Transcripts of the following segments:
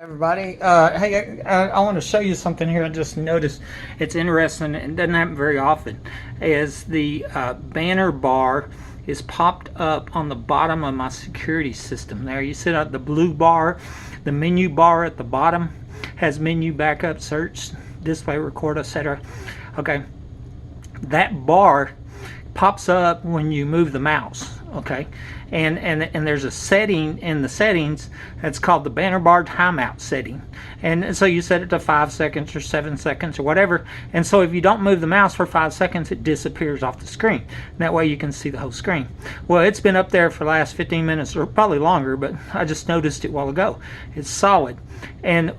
Everybody, hey, I want to show you something here. I just noticed it's interesting and doesn't happen very often. Is the banner bar is popped up on the bottom of my security system. There, you see the blue bar, the menu bar at the bottom has menu, backup, search, display, record, etc. Okay, that bar pops up when you move the mouse. Okay, and there's a setting in the settings that's called the banner bar timeout setting, and so you set it to 5 seconds or 7 seconds or whatever, and so if you don't move the mouse for 5 seconds, it disappears off the screen. That way you can see the whole screen. Well, it's been up there for the last 15 minutes or probably longer, but I just noticed it a while ago. It's solid, and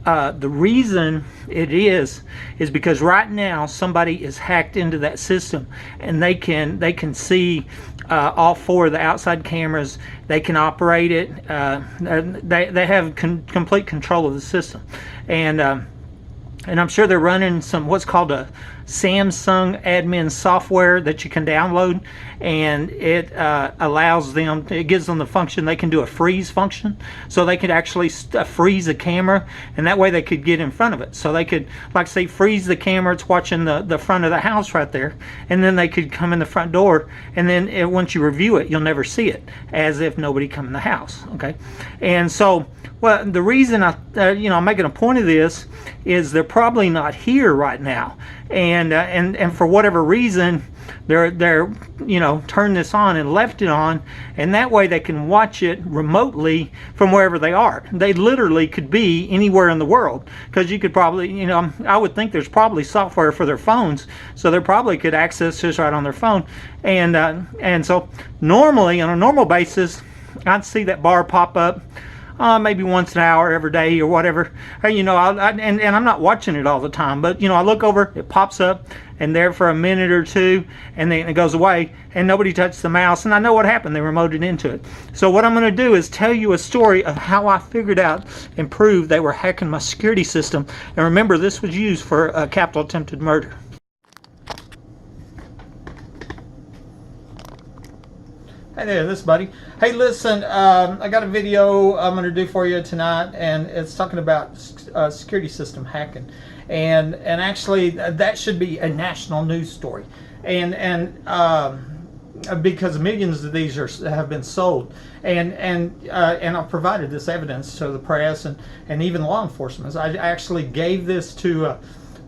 the reason it is because right now somebody is hacked into that system, and they can see all four of the outside cameras. They can operate it. They have complete control of the system, and I'm sure they're running some what's called a Samsung admin software that you can download, and it allows them, it gives them the function, they can do a freeze function, so they could actually freeze a camera, and that way they could get in front of it. So they could, like say, freeze the camera, it's watching the front of the house right there, and then they could come in the front door, and then once you review it, you'll never see it, as if nobody come in the house. Okay, and so, well, the reason I'm making a point of this is they're probably not here right now, and for whatever reason they're turned this on and left it on, and that way they can watch it remotely from wherever they are. They literally could be anywhere in the world, because you could probably, I would think there's probably software for their phones, so they probably could access this right on their phone, and so normally on a normal basis I'd see that bar pop up maybe once an hour every day or whatever. And I'm not watching it all the time, but I look over, it pops up, and there for a minute or two, and then it goes away, and nobody touched the mouse, and I know what happened. They remoted into it. So what I'm going to do is tell you a story of how I figured out and proved they were hacking my security system. And remember, this was used for a capital attempted murder. Hey there, this buddy. Hey, listen, I got a video I'm going to do for you tonight, and it's talking about security system hacking, and actually that should be a national news story, and because millions of these have been sold, and I've provided this evidence to the press and even law enforcement. I actually gave this to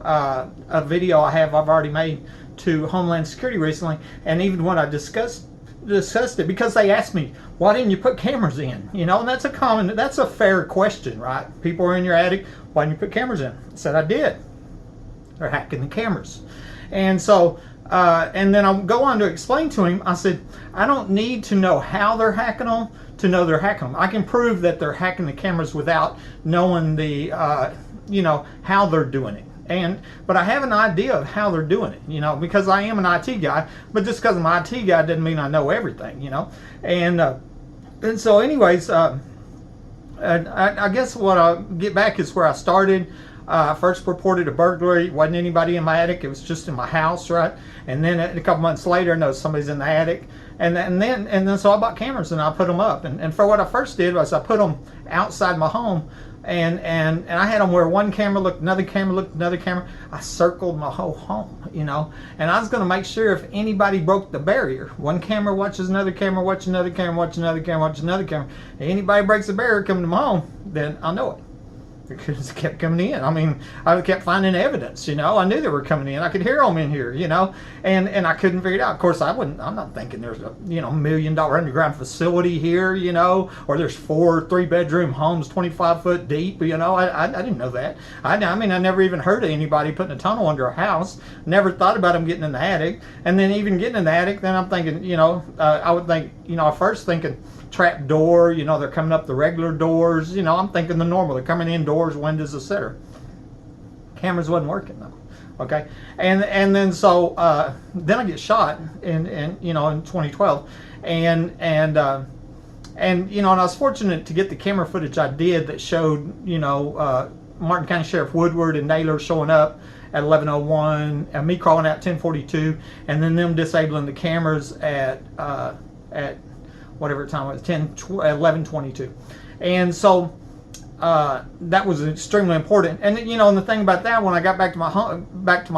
a video I've already made to Homeland Security recently, and even when I discussed it, because they asked me, why didn't you put cameras in? And that's a fair question, right? People are in your attic, why didn't you put cameras in? I said, I did. They're hacking the cameras. And so and then I'll go on to explain to him, I said, I don't need to know how they're hacking them to know they're hacking them. I can prove that they're hacking the cameras without knowing the how they're doing it. But I have an idea of how they're doing it, because I am an IT guy. But just because I'm an IT guy doesn't mean I know everything, And so, anyways, I guess what I'll get back is where I started. I first reported a burglary. It wasn't anybody in my attic. It was just in my house, right? And then a couple months later, I know somebody's in the attic. And then so I bought cameras and I put them up. And for what I first did was I put them outside my home. And I had them where one camera looked, another camera looked, another camera. I circled my whole home, and I was going to make sure if anybody broke the barrier, one camera watches another camera, watch another camera, watch another camera, watch another camera. If anybody breaks the barrier coming to my home, then I'll know it. Because it kept coming in. I mean, I kept finding evidence, I knew they were coming in. I could hear them in here, and I couldn't figure it out. Of course, I'm not thinking there's a, $1 million underground facility here, or there's 4 3-bedroom homes 25 foot deep, I didn't know that. I never even heard of anybody putting a tunnel under a house. Never thought about them getting in the attic. And then even getting in the attic, then I'm thinking, I would think, first thinking, trap door, they're coming up the regular doors, I'm thinking the normal, they're coming in doors, windows, etc. Cameras wasn't working though. Okay, and then so then I get shot in 2012, and I was fortunate to get the camera footage I did that showed Martin County Sheriff Woodward and Naylor showing up at 11:01, and me crawling out 10:42, and then them disabling the cameras at whatever time it was, 11:22. And so that was extremely important. And and the thing about that, when I got back to my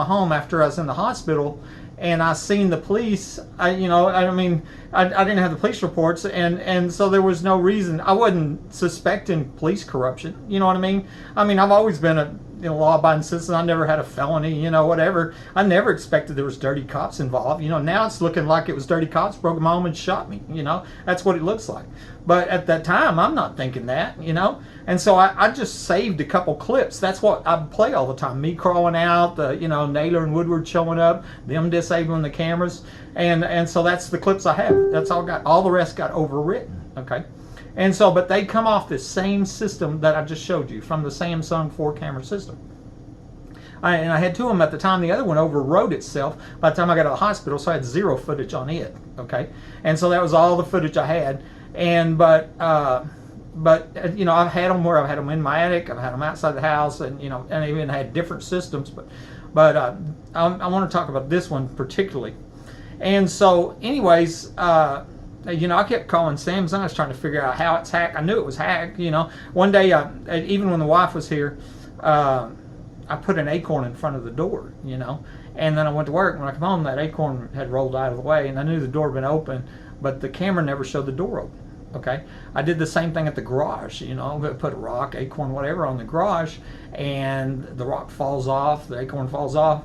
home after I was in the hospital, and I seen the police, I didn't have the police reports, and so there was no reason. I wasn't suspecting police corruption. You know what I mean? I've always been a law-abiding citizen. I never had a felony, whatever. I never expected there was dirty cops involved. Now it's looking like it was dirty cops broke in my home and shot me. That's what it looks like. But at that time, I'm not thinking that. And so I just saved a couple clips. That's what I play all the time. Me crawling out, Naylor and Woodward showing up, them disabling the cameras, and so that's the clips I have. That's all I got. All the rest got overwritten. Okay. And so, but they come off this same system that I just showed you from the Samsung 4-camera system. And I had 2 of them at the time. The other one overrode itself by the time I got to the hospital, so I had 0 footage on it. Okay, and so that was all the footage I had. And but I've had them where I've had them in my attic, I've had them outside the house, and and even had different systems. But I want to talk about this one particularly. And so, anyways. I kept calling Samsung. I was trying to figure out how it's hacked. I knew it was hacked. One day, even when the wife was here, I put an acorn in front of the door. And then I went to work. When I come home, that acorn had rolled out of the way, and I knew the door had been open, but the camera never showed the door open. Okay, I did the same thing at the garage. Put a rock, acorn, whatever on the garage, and the rock falls off, the acorn falls off,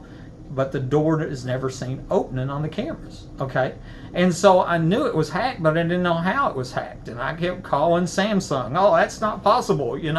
but the door is never seen opening on the cameras. Okay, and so I knew it was hacked, but I didn't know how it was hacked, and I kept calling Samsung. Oh, that's not possible, and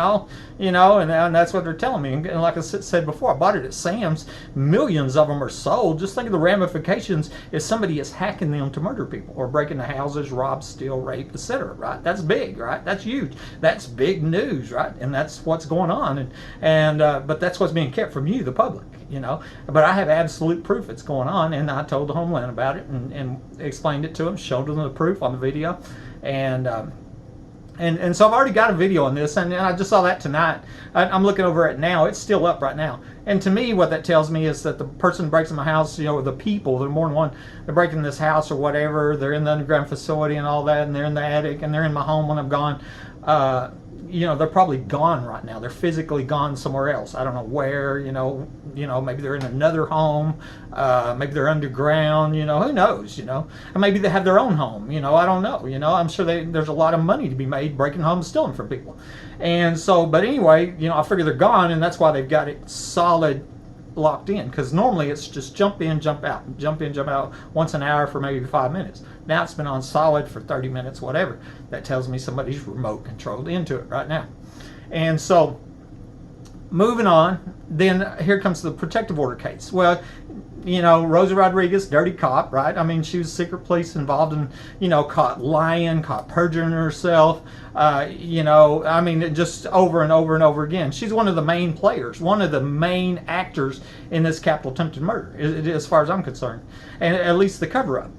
that's what they're telling me. And like I said before, I bought it at Sam's. Millions of them are sold. Just think of the ramifications if somebody is hacking them to murder people or break into houses, rob, steal, rape, etc. Right? That's big, right? That's huge. That's big news, right? And that's what's going on. But that's what's being kept from you, the public. But I have absolute proof it's going on, and I told the Homeland about it and explained it to them, showed them the proof on the video, and so I've already got a video on this, and I just saw that tonight. I'm looking over it now. It's still up right now. And to me, what that tells me is that the person breaks in my house, the people, there are more than one, they're breaking this house or whatever, they're in the underground facility and all that, and they're in the attic, and they're in my home when I'm gone. They're probably gone right now. They're physically gone somewhere else. I don't know where, maybe they're in another home, maybe they're underground, who knows, and maybe they have their own home, I don't know, I'm sure there's a lot of money to be made breaking homes, stealing from people. And so, but anyway, I figure they're gone, and that's why they've got it solid locked in, because normally it's just jump in, jump out, jump in, jump out once an hour for maybe 5 minutes. Now it's been on solid for 30 minutes, whatever. That tells me somebody's remote controlled into it right now. And so, moving on, then here comes the protective order case. Well, Rosa Rodriguez, dirty cop, right? She was secret police involved in, caught lying, caught perjuring herself, just over and over and over again. She's one of the main players, one of the main actors in this capital attempted murder, as far as I'm concerned. And at least the cover-up,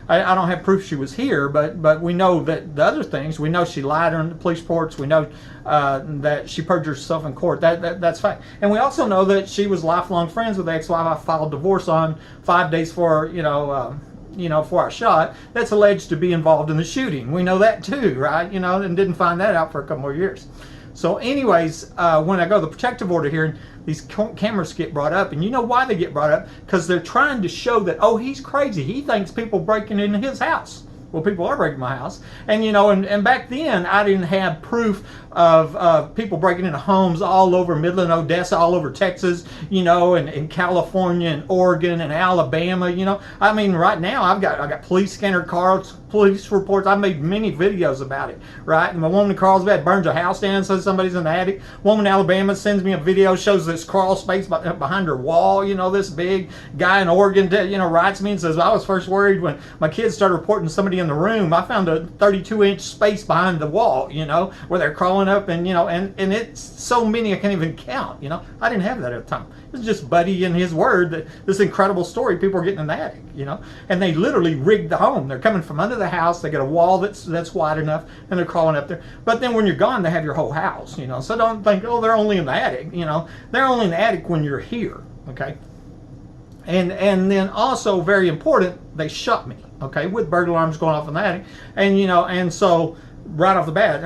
I don't have proof she was here, but we know that the other things, we know she lied on the police reports, we know that she perjured herself in court, that's fact. And we also know that she was lifelong friends with the ex-wife I filed divorce on 5 days before, before I shot, that's alleged to be involved in the shooting. We know that too, right? And didn't find that out for a couple more years. So anyways, when I go to the protective order hearing, these cameras get brought up, and you know why they get brought up? Because they're trying to show that, oh, he's crazy. He thinks people breaking into his house. Well, people are breaking my house. And, and back then, I didn't have proof of people breaking into homes all over Midland, Odessa, all over Texas, and California and Oregon and Alabama, right now I got police scanner cars, police reports. I made many videos about it, right? And the woman in Carlsbad burns a house down, says somebody's in the attic. Woman in Alabama sends me a video, shows this crawl space behind her wall, this big guy in Oregon, writes me and says, I was first worried when my kids started reporting somebody in the room. I found a 32-inch space behind the wall, where they're crawling up, and and it's so many I can't even count. I didn't have that at the time. It was just Buddy and his word that this incredible story, people are getting in the attic, and they literally rigged the home. They're coming from under the house, they get a wall that's wide enough, and they're crawling up there. But then when you're gone, they have your whole house, so don't think, oh, they're only in the attic. They're only in the attic when you're here. Okay. And then also, very important, they shot me, okay, with burglar alarms going off in the attic. And, and so right off the bat,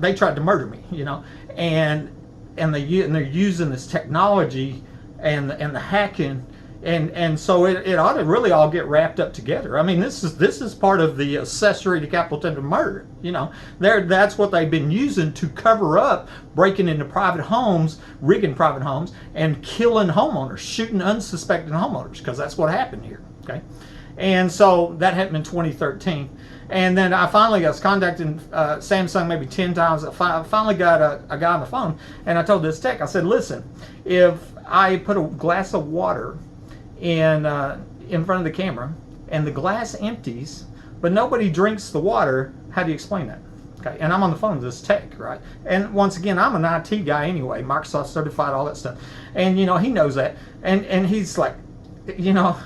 they tried to murder me, and they're using this technology and the hacking, and so it ought to really all get wrapped up together. I mean, this is part of the accessory to capital attempted murder. You know, that's what they've been using to cover up breaking into private homes, rigging private homes, and killing homeowners, shooting unsuspecting homeowners, because that's what happened here. Okay, and so that happened in 2013. And then I was contacting Samsung maybe 10 times. I finally got a guy on the phone, and I told this tech, I said, listen, if I put a glass of water in front of the camera and the glass empties, but nobody drinks the water, how do you explain that? Okay, and I'm on the phone with this tech, right? And once again, I'm an IT guy anyway, Microsoft certified, all that stuff. And, you know, he knows that. And he's like, you know,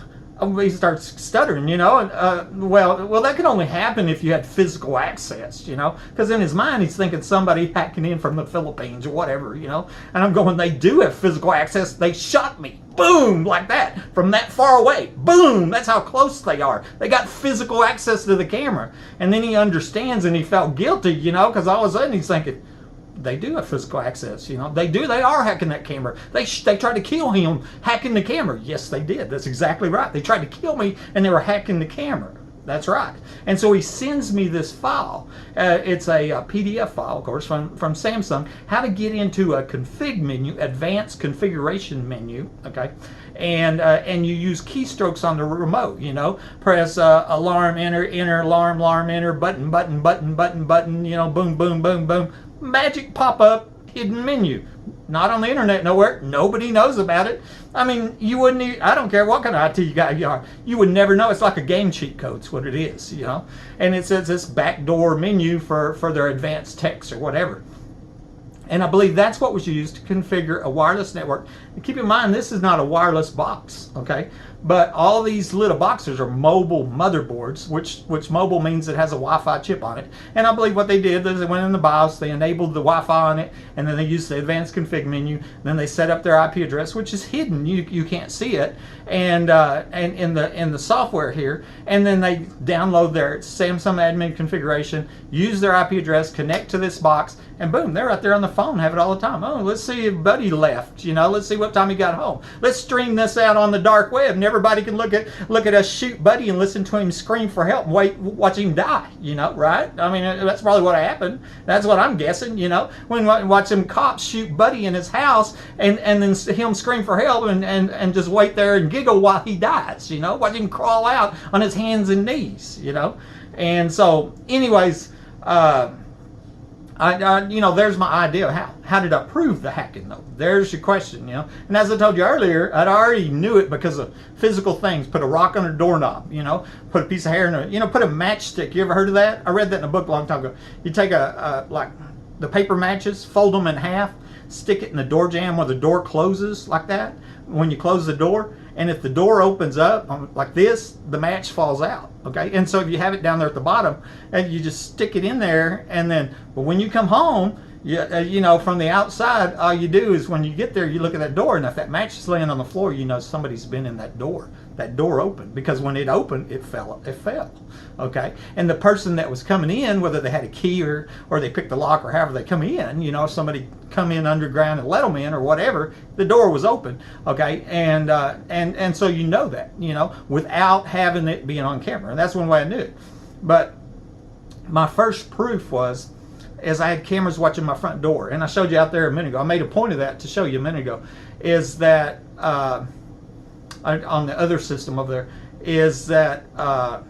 he starts stuttering, you know, and well, that could only happen if you had physical access, you know, because in his mind he's thinking somebody hacking in from the Philippines or whatever, you know. And I'm going, they do have physical access. They shot me, boom, like that, from that far away, boom. That's how close they are. They got physical access to the camera. And then he understands, and he felt guilty, you know, because all of a sudden he's thinking, they do have physical access, you know. They are hacking that camera. They tried to kill him hacking the camera. Yes, they did. That's exactly right. They tried to kill me, and they were hacking the camera. That's right. And so he sends me this file. It's a PDF file, of course, from Samsung. How to get into a config menu, advanced configuration menu. Okay, and you use keystrokes on the remote. You know, press alarm, enter, alarm, enter, button, button. You know, boom, boom, boom, boom. Magic pop-up hidden menu. Not on the internet nowhere. Nobody knows about it. I mean, you wouldn't even, I don't care what kind of IT guy you are. You would never know. It's like a game cheat code. It's what it is, you know. And it says this backdoor menu for their advanced text or whatever. And I believe that's what was used to configure a wireless network. And keep in mind, this is not a wireless box, okay? But all these little boxes are mobile motherboards, which mobile means it has a Wi-Fi chip on it. And I believe what they did is they went in the BIOS, they enabled the Wi-Fi on it, and then they used the advanced config menu. Then they set up their IP address, which is hidden. You can't see it, and in the software here. And then they download their Samsung admin configuration, use their IP address, connect to this box, and boom, they're right there on the phone, have it all the time. Oh, let's see if Buddy left. You know, let's see what time he got home. Let's stream this out on the dark web, and everybody can look at us shoot Buddy and listen to him scream for help and watch him die. You know, right? I mean, that's probably what happened. That's what I'm guessing. You know, when watch some cops shoot Buddy in his house, and then him scream for help and just wait there and giggle while he dies. You know, watch him crawl out on his hands and knees. You know, and so, anyways. You know, there's my idea. How did I prove the hacking, though? There's your question, you know. And as I told you earlier, I already knew it because of physical things. Put a rock on a doorknob, you know. Put a piece of hair in a, you know, put a matchstick. You ever heard of that? I read that in a book a long time ago. You take like the paper matches, fold them in half, stick it in the door jamb where the door closes like that. When you close the door, and if the door opens up like this, the match falls out. Okay, and so if you have it down there at the bottom, and you just stick it in there, and then, but when you come home, you know, from the outside, all you do is when you get there, you look at that door, and if that match is laying on the floor, you know somebody's been in that door. That door opened, because when it opened, it fell. Okay, and the person that was coming in, whether they had a key or they picked the lock or however they come in, you know, if somebody come in underground and let them in or whatever, the door was open. Okay, and so you know that, you know, without having it being on camera, and that's one way I knew it. But my first proof was, as I had cameras watching my front door, and I showed you out there a minute ago. I made a point of that to show you a minute ago, is that on the other system over there, is that I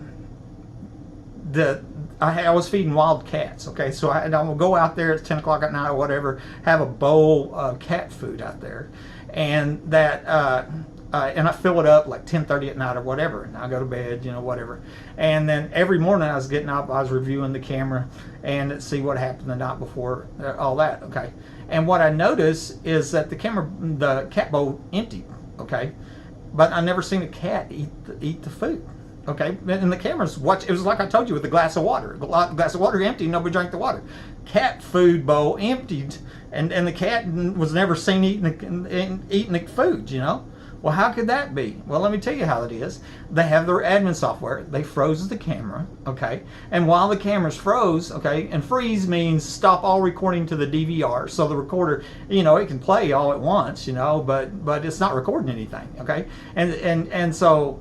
was feeding wild cats. Okay, so I will go out there at 10 o'clock at night or whatever, have a bowl of cat food out there, and that and I fill it up like 10:30 at night or whatever, and I go to bed, you know, whatever. And then every morning I was getting up, I was reviewing the camera and see what happened the night before, all that. Okay, and what I noticed is that the cat bowl emptied. Okay, but I never seen a cat eat the food. Okay, and the cameras watch. It was like I told you with the glass of water. The glass of water empty, nobody drank the water. Cat food bowl emptied, and the cat was never seen eating the food. You know, Well, how could that be? Well, let me tell you how it is. They have their admin software. They froze the camera, okay? And while the camera's froze, okay, and freeze means stop all recording to the DVR. So the recorder, you know, it can play all at once, you know, but it's not recording anything, okay? And so,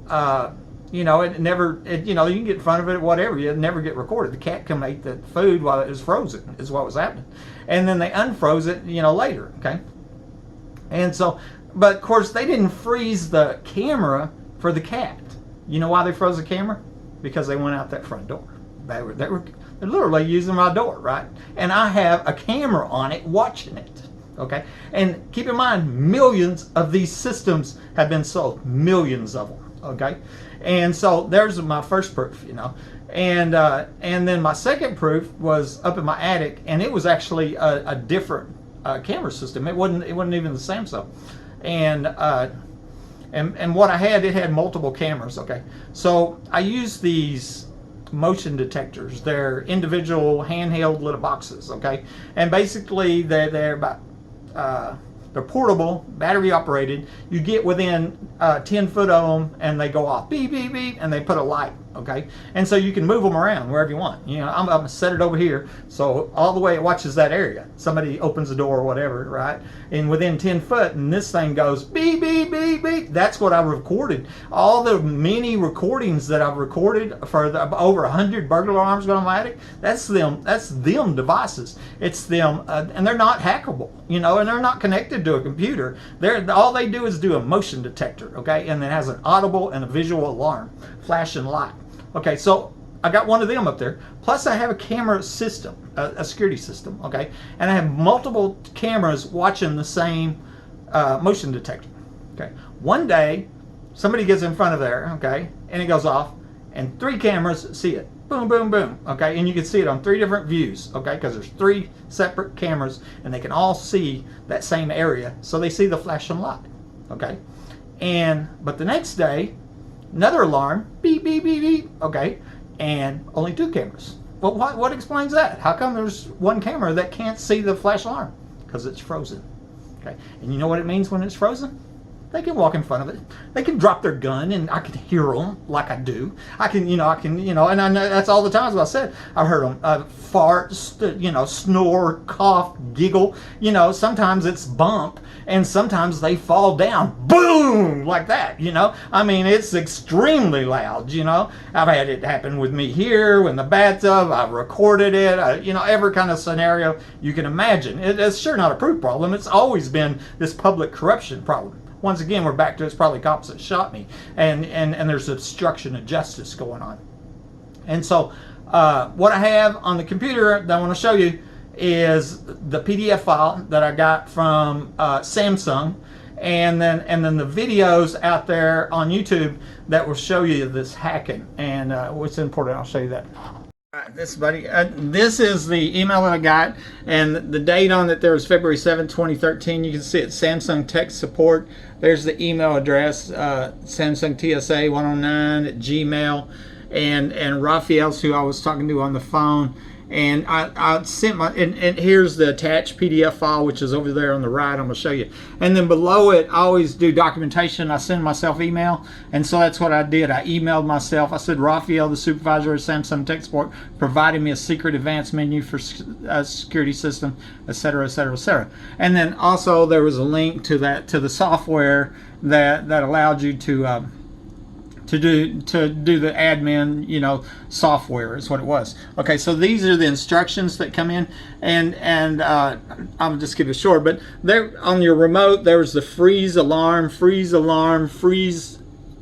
you know, you know, you can get in front of it, whatever, it'd never get recorded. The cat come and ate the food while it was frozen, is what was happening. And then they unfroze it, you know, later, okay? And so, but of course, they didn't freeze the camera for the cat. You know why they froze the camera? Because they went out that front door. They're literally using my door, right? And I have a camera on it watching it, okay? And keep in mind, millions of these systems have been sold, millions of them, okay? And so there's my first proof, you know. And then my second proof was up in my attic, and it was actually a different camera system. It wasn't even the Samsung. And what I had, it had multiple cameras, okay? So I used these motion detectors. They're individual handheld little boxes, okay? And basically they're about they're portable, battery operated. You get within 10 foot of them and they go off, beep, beep, beep, and they put a light, okay? And so you can move them around wherever you want. You know, I'm gonna set it over here, so all the way it watches that area. Somebody opens the door or whatever, right? And within 10 foot, and this thing goes beep, beep, beep, beep. That's what I recorded. All the many recordings that I've recorded for over 100 burglar alarms going on my attic, that's them devices. It's them, and they're not hackable, you know, and they're not connected to a computer. All they do is do a motion detector, okay? And it has an audible and a visual alarm, flash and light. Okay, so I got one of them up there. Plus I have a camera system, a security system, okay? And I have multiple cameras watching the same motion detector, okay? One day, somebody gets in front of there, okay? And it goes off, and 3 cameras see it. Boom, boom, boom, okay? And you can see it on 3 different views, okay? Because there's 3 separate cameras, and they can all see that same area, so they see the flash and light, okay? But the next day, another alarm, beep, beep, beep, beep, okay? And only 2 cameras. Well, what explains that? How come there's one camera that can't see the flash alarm? Because it's frozen, okay? And you know what it means when it's frozen? They can walk in front of it. They can drop their gun, and I can hear them like I do. I can, and I know that's all the times I said. I've heard them fart, snore, cough, giggle. You know, sometimes it's bump, and sometimes they fall down, boom, like that. You know, I mean, it's extremely loud. You know, I've had it happen with me here in the bathtub. I've recorded it. Every kind of scenario you can imagine. It's sure not a proof problem. It's always been this public corruption problem. Once again, we're back to it's probably cops that shot me, and there's obstruction of justice going on. And so what I have on the computer that I want to show you is the PDF file that I got from Samsung, and then the videos out there on YouTube that will show you this hacking. And what's important, I'll show you that. This is the email that I got, and the date on it there is February 7, 2013. You can see it, Samsung Tech Support. There's the email address, Samsung TSA 109 at Gmail, and Raphael's who I was talking to on the phone. And I sent and here's the attached PDF file, which is over there on the right. I'm going to show you. And then below it, I always do documentation. I send myself email. And so that's what I did. I emailed myself. I said, Raphael, the supervisor of Samsung Tech Support, provided me a secret advanced menu for a security system, etc., etc., etc. And then also there was a link to the software that allowed you to do the admin, software is what it was. Okay, so these are the instructions that come in, and I'll just give it short. But there on your remote, there's the freeze alarm, freeze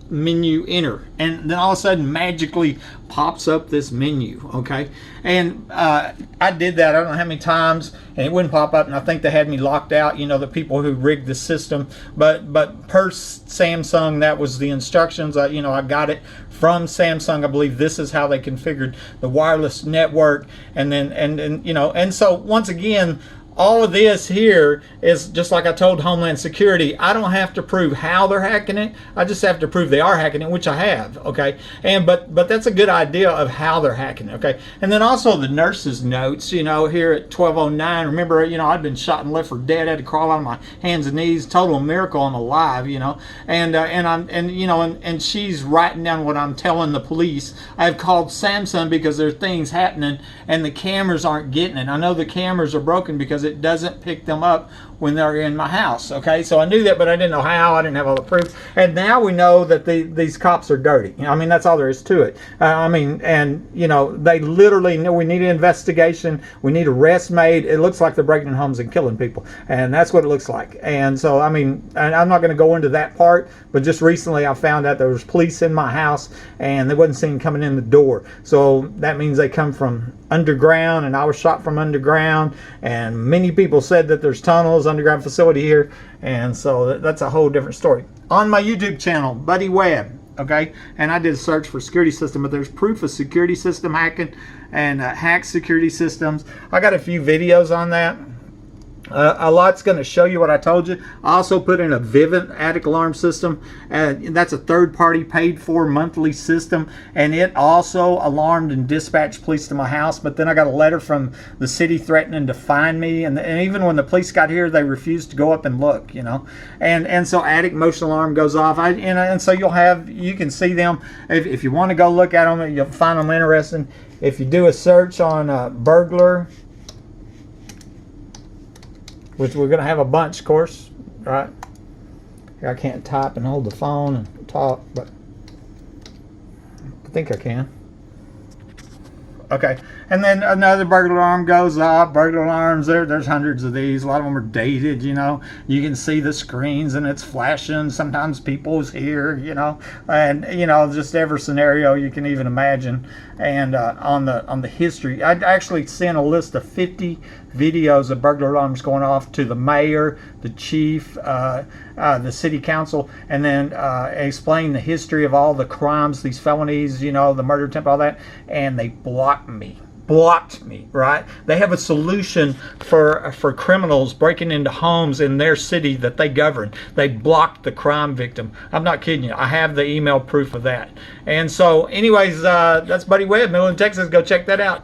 menu, enter, and then all of a sudden magically pops up this menu. Okay, and I did that I don't know how many times, and it wouldn't pop up, and I think they had me locked out, the people who rigged the system. But per Samsung, that was the instructions. I got it from Samsung. I believe this is how they configured the wireless network, and so once again, all of this here is just like I told Homeland Security. I don't have to prove how they're hacking it. I just have to prove they are hacking it, which I have. Okay, and but that's a good idea of how they're hacking it. Okay, and then also the nurse's notes. You know, here at 12:09. Remember, you know, I'd been shot and left for dead. I had to crawl on my hands and knees. Total miracle I'm alive. You know, and she's writing down what I'm telling the police. I've called Samsung because there's things happening and the cameras aren't getting it. I know the cameras are broken because it doesn't pick them up when they're in my house. Okay, so I knew that, but I didn't know how. I didn't have all the proof. And now we know that these cops are dirty. I mean, that's all there is to it. I mean, and you know, they literally know we need an investigation. We need arrests made. It looks like they're breaking in homes and killing people, and that's what it looks like. And so, I mean, and I'm not going to go into that part, but just recently I found out there was police in my house, and they wasn't seen coming in the door. So that means they come from underground, and I was shot from underground, and many people said that there's tunnels, underground facility here, and so that's a whole different story. On my YouTube channel, Buddy Webb, okay, and I did a search for security system, but there's proof of security system hacking and hack security systems. I got a few videos on that. A lot's going to show you what I told you. I also put in a Vivint attic alarm system. That's a third-party paid-for monthly system, and it also alarmed and dispatched police to my house. But then I got a letter from the city threatening to fine me, and even when the police got here, they refused to go up and look. You know, and so attic motion alarm goes off. And so you can see them if you want to go look at them. You'll find them interesting. If you do a search on burglar, which we're going to have a bunch, of course, right? Here I can't type and hold the phone and talk, but I think I can. Okay, and then another burglar alarm goes off. Burglar alarms, there's hundreds of these. A lot of them are dated, you know. You can see the screens and it's flashing. Sometimes people's here, you know, and you know, just every scenario you can even imagine. And on the history, I actually sent a list of 50 videos of burglar alarms going off to the mayor, the chief, the city council, and then explain the history of all the crimes, these felonies, you know, the murder attempt, all that, and they blocked me, right? They have a solution for criminals breaking into homes in their city that they govern. They blocked the crime victim. I'm not kidding you. I have the email proof of that. And so anyways, that's Buddy Webb, Midland, Texas. Go check that out.